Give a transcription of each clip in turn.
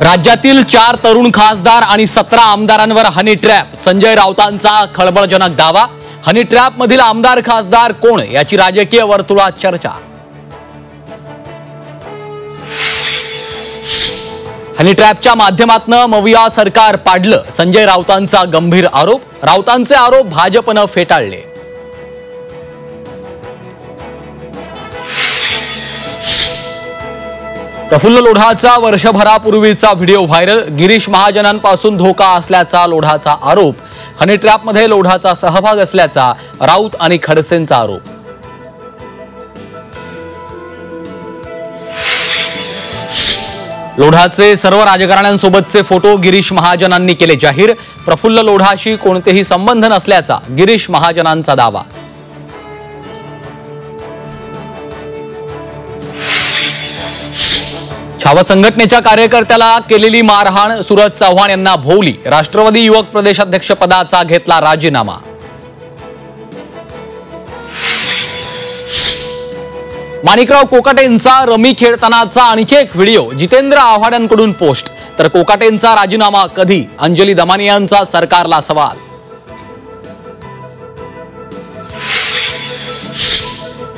राज्यातील 4 तरुण खासदार आणि 17 आमदारांवर हनी ट्रॅप। संजय राऊतांचा खळबळजनक दावा। हनी ट्रॅप मधील आमदार खासदार कोण याची राजकीय वर्तुळात चर्चा। हनी ट्रॅपच्या माध्यमातून मविया सरकार पाडलं, संजय राऊतांचा गंभीर आरोप। राऊतांचे आरोप भाजपने फेटाळले। प्रफुल्ल लोढाचा वर्षभरापूर्वीचा व्हिडिओ व्हायरल। गिरीश महाजनांपासून धोका असल्याचा लोढाचा आरोप। हनी ट्रॅपमध्ये लोढाचा सहभाग असल्याचा राऊत आणि खडसेंचा आरोप। लोढाचे सर्व राजकारण्यांसोबतचे फोटो गिरीश महाजनांनी केले जाहीर। प्रफुल्ल लोढाशी कोणतेही संबंध नसल्याचा गिरीश महाजनांचा दावा। छावा संघटनेच्या कार्यकर्त्याला केलेली मारहाण, सूरज चव्हाण यांना भोवली। राष्ट्रवादी युवक प्रदेशाध्यक्ष पदाचा घेतला राजीनामा। माणिकराव कोकाटेंचा रमी खेळतानाचा आणखी एक व्हिडिओ जितेंद्र आव्हाडांकडून पोस्ट। तर कोकाटेंचा राजीनामा कधी, अंजली दमानी यांचा सरकारला सवाल।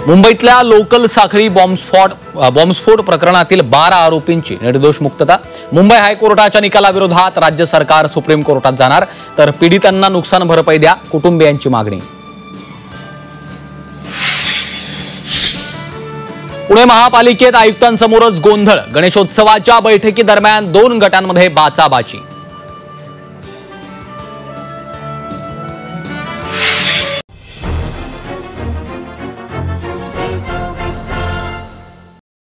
मुंबईतल्या लोकल साखळी बॉम्बस्फोट प्रकरणातील 12 आरोपींची निर्दोष मुक्तता। मुंबई हायकोर्टाच्या निकालाविरोधात राज्य सरकार सुप्रीम कोर्टात जाणार। तर पीडितांना नुकसान भरपाई द्या, कुटुंबियांची मागणी। पुणे महापालिकेत आयुक्तांसमोरच गोंधळ। गणेशोत्सवाच्या बैठकीदरम्यान 2 गटांमध्ये बाचाबाची।